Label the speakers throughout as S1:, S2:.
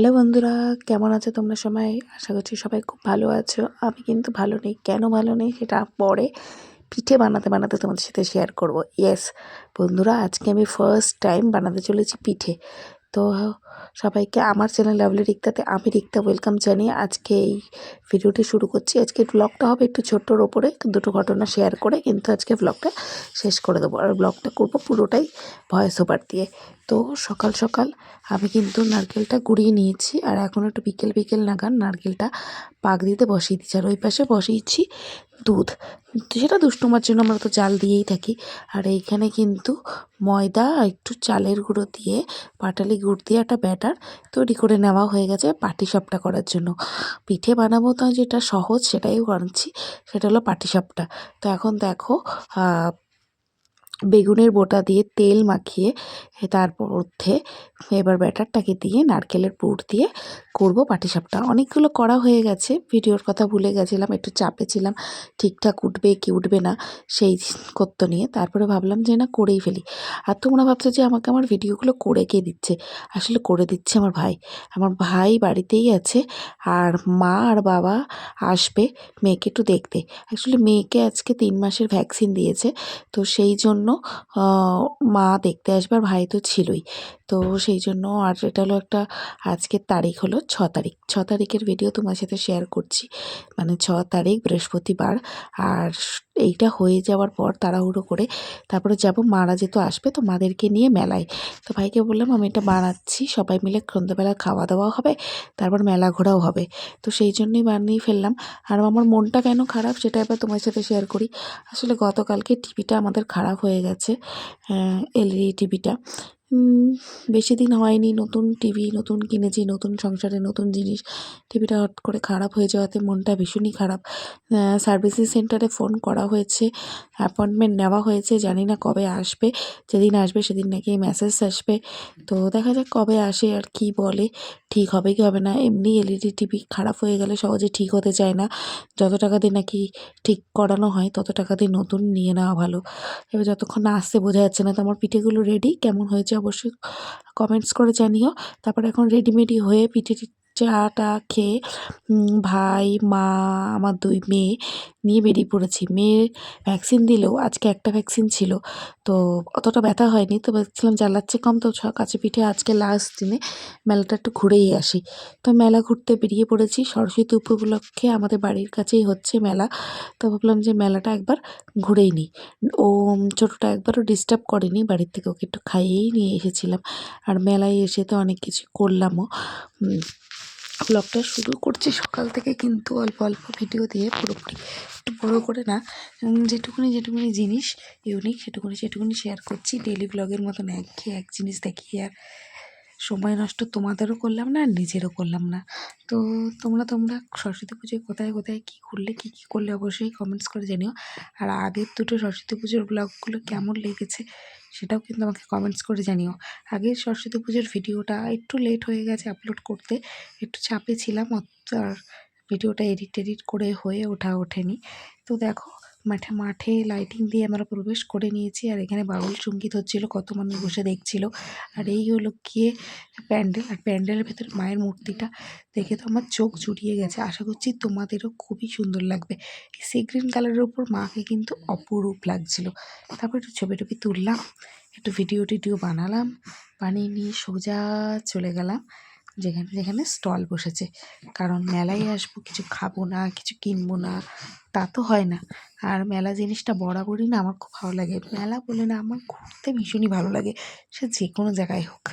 S1: Hello বন্ধুরা, কেমন আছো তোমরা সবাই? আশা করছি সবাই খুব ভালো আছো। আমি কিন্তু ভালো নেই। কেন ভালো নেই সেটা পরে পিঠে বানাতে বানাতে তোমাদের সাথে শেয়ার করব। ইয়েস বন্ধুরা, আজকে আমি ফার্স্ট টাইম বানাতে চলেছি পিঠে। তো সবাইকে আমার চ্যানেল লাভলি রিক্তাতে আমি রিক্তা ওয়েলকাম জানিয়ে আজকে এই ভিডিওটি শুরু করছি। আজকে ব্লগটা হবে একটু ছোট্টর ওপরে দুটো ঘটনা শেয়ার করে, কিন্তু আজকে ব্লগটা শেষ করে দেবো। আর ব্লগটা করবো পুরোটাই ভয়েস ওভার দিয়ে। তো সকাল সকাল আমি কিন্তু নারকেলটা কুড়িয়ে নিয়েছি, আর এখন একটু বিকেল বিকেল নাগাদ নারকেলটা পাক দিতে বসিয়ে দিচ্ছি। আর ওই পাশে বসিয়েছি দুধ, সেটা দুষ্টুমার জন্য আমরা তো জাল দিয়েই থাকি। আর এইখানে কিন্তু ময়দা একটু চালের গুঁড়ো দিয়ে পাটালি গুড় দিয়ে একটা ব্যাটার তৈরি করে নেওয়া হয়ে গেছে পাটিসাপটা করার জন্য। পিঠে বানাবো তো যেটা সহজ সেটাই বানাচ্ছি, সেটা হলো পাটিসাপটা। তো এখন দেখো বেগুনের বোটা দিয়ে তেল মাখিয়ে তারপর মধ্যে এবার ব্যাটারটাকে দিয়ে নারকেলের পুর দিয়ে করব পাটিসাপটা। অনেকগুলো করা হয়ে গেছে, ভিডিওর কথা ভুলে গেছিলাম, একটু চাপে ছিলাম, ঠিকঠাক উঠবে কি উঠবে না সেই করত নিয়ে। তারপরে ভাবলাম যে না করেই ফেলি। আর তোমরা ভাবছো যে আমাকে আমার ভিডিওগুলো করে কে দিচ্ছে, আসলে করে দিচ্ছে আমার ভাই। আমার ভাই বাড়িতেই আছে, আর মা আর বাবা আসবে মেয়েকে একটু দেখতে। অ্যাকচুয়ালি মেয়েকে আজকে 3 মাসের ভ্যাকসিন দিয়েছে, তো সেই জন্য মা দেখতে আসবে, আর ভাই তো ছিলই। তো সেই জন্য, আর এটা হলো একটা, আজকের তারিখ হলো 6 তারিখ। 6 তারিখের ভিডিও তোমার সাথে শেয়ার করছি, মানে 6 তারিখ বৃহস্পতিবার। আর এইটা হয়ে যাওয়ার পর তাড়াহুড়ো করে তারপরে যাব, মারা যেহেতু আসবে তো মাদেরকে নিয়ে মেলায়। তো ভাইকে বললাম আমি এটা বানাচ্ছি, সবাই মিলে সন্ধ্যাবেলা খাওয়া দাওয়া হবে, তারপর মেলা ঘোরাও হবে। তো সেই জন্যই বানিয়ে ফেললাম। আর আমার মনটা কেন খারাপ সেটা এবার তোমার সাথে শেয়ার করি। আসলে গতকালকে টিভিটা আমাদের খারাপ হয়ে গেছে, এলইডি টিভিটা। বেশি দিন হয়নি, নতুন টিভি নতুন কিনেছি, নতুন সংসারে নতুন জিনিস। টিভিটা হট করে খারাপ হয়ে যাওয়াতে মনটা ভীষণই খারাপ। সার্ভিসিং সেন্টারে ফোন করা হয়েছে, অ্যাপয়েন্টমেন্ট নেওয়া হয়েছে, জানি না কবে আসবে। যেদিন আসবে সেদিন নাকি মেসেজ আসবে। তো দেখা যাক কবে আসে আর কি বলে, ঠিক হবে কি হবে না। এমনি এলইডি টিভি খারাপ হয়ে গেলে সহজে ঠিক হতে চায় না, যত টাকা দিয়ে নাকি ঠিক করানো হয় তত টাকা দিয়ে নতুন নিয়ে নেওয়া ভালো। এবার যতক্ষণ না আসছে বোঝা যাচ্ছে না। তো আমার পিঠেগুলো রেডি, কেমন হয়েছে অবশ্যই কমেন্টস করে জানিও। তারপরে এখন রেডিমেডি হয়ে পিঠে চাটা খেয়ে ভাই মা আমার 2 মেয়ে নিয়ে বেরিয়ে পড়েছি। মেয়ের ভ্যাকসিন দিলেও আজকে একটা ভ্যাকসিন ছিল, তো অতটা ব্যথা হয়নি। তো ভাবছিলাম জ্বালাচ্ছে কম, তো কাছে পিঠে আজকে লাস্ট দিনে মেলাটা একটু ঘুরেই আসি। তো মেলা ঘুরতে বেরিয়ে পড়েছি, সরস্বতী উপলক্ষে আমাদের বাড়ির কাছেই হচ্ছে মেলা। তো ভাবলাম যে মেলাটা একবার ঘুরেই নিই। ও ছোটোটা একবারও ডিস্টার্ব করেনি, বাড়ির থেকে ওকে একটু খাইয়েই নিয়ে এসেছিলাম। আর মেলায় এসে তো অনেক কিছু করলামও। ব্লগটা শুরু করছি সকাল থেকে, কিন্তু অল্প অল্প ভিডিও দিয়ে, পুরোপুরি একটু বড়ো করে না। যেটুকুনি যেটুকুনি জিনিস ইউনিক সেটুকুনি শেয়ার করছি। ডেলি ব্লগের মতন একঘেয়ে এক জিনিস দেখিয়ে আর সময় নষ্ট তোমাদেরও করলাম না, আর নিজেরও করলাম না। তো তোমরা সরস্বতী পুজোয় কোথায় কোথায় কী করলে, কী কী করলে অবশ্যই কমেন্টস করে জানিও। আর আগের দুটো সরস্বতী পুজোর ব্লগগুলো কেমন লেগেছে সেটাও কিন্তু আমাকে কমেন্টস করে জানিও। আগের সরস্বতী পুজোর ভিডিওটা একটু লেট হয়ে গেছে আপলোড করতে, একটু চাপে ছিলাম, আর ভিডিওটা এডিট করে হয়ে ওঠেনি। তো দেখো মাঠে লাইটিং দিয়ে আমরা প্রবেশ করে নিয়েছি, আর এখানে বাউল সঙ্গীত হচ্ছিল, কত মানুষ বসে দেখছিল। আর এই হলো গিয়ে প্যান্ডেল, আর প্যান্ডেলের ভেতরে মায়ের মূর্তিটা দেখে তো আমার চোখ জুড়িয়ে গেছে। আশা করছি তোমাদেরও খুবই সুন্দর লাগবে। এই সি গ্রিন কালারের উপর মাকে কিন্তু অপরূপ লাগছিল। তারপর একটু ছবি টবি তুললাম, একটু ভিডিও বানালাম, বানিয়ে নিয়ে সোজা চলে গেলাম যেখানে যেখানে স্টল বসেছে। কারণ মেলায় আসবো, কিছু খাবো না, কিছু কিনবো না তা তো হয় না। আর মেলা জিনিসটা বরাবরই না আমার খুব ভালো লাগে। মেলা বলে না, আমার ঘুরতে ভীষণই ভালো লাগে, সে যে কোনো জায়গায় হোক।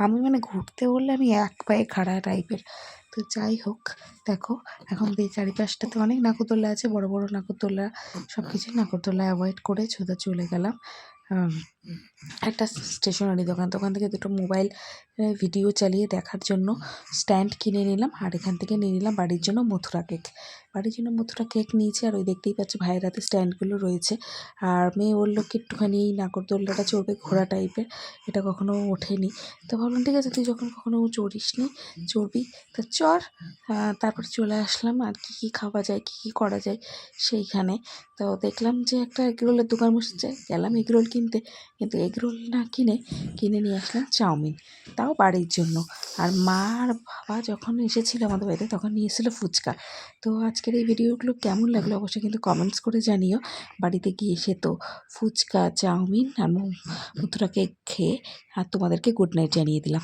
S1: আমি মানে ঘুরতে বললে আমি এক পায়ে খাড়া টাইপের। তো যাই হোক, দেখো এখন চারিপাশটাতে অনেক নাগরদোল্লা আছে, বড় বড় নাগরদোল্লা, সব কিছুই নাগরদোল্লা অ্যাভয়েড করে সোজা চলে গেলাম একটা স্টেশনারি দোকান থেকে দুটো মোবাইল ভিডিও চালিয়ে দেখার জন্য স্ট্যান্ড কিনে নিলাম। আর এখান থেকে নিয়ে নিলাম বাড়ির জন্য মথুরা কেক নিয়েছি। আর ওই দেখতেই পাচ্ছি ভাইয়ের হাতে স্ট্যান্ডগুলো রয়েছে। আর মেয়ে বললো কি একটুখানি এই নাগরদোল্লাটা চড়বে, ঘোড়া টাইপের, এটা কখনো ওঠেনি। তো ভাবলাম ঠিক আছে, তুই যখন কখনো চড়িসনি, চড়বি তো চড়। তারপরে চলে আসলাম আর কী খাওয়া যায়, কী করা যায় সেইখানে। তো দেখলাম যে একটা এগরোলের দোকান বসেছে, গেলাম এগরোল কিনতে, কিন্তু এগরোল না কিনে নিয়ে আসলাম চাউমিন, তাও বাড়ির জন্য। আর মা আর বাবা যখন এসেছিলো আমাদের বাড়িতে তখন নিয়ে এসেছিলো ফুচকা। তো আজকের এই ভিডিওগুলো কেমন লাগলো অবশ্যই কিন্তু কমেন্টস করে জানিও। বাড়িতে গিয়ে এসে তো ফুচকা, চাউমিন আর মথুরা কেক খেয়ে আর তোমাদেরকে গুড নাইট জানিয়ে দিলাম।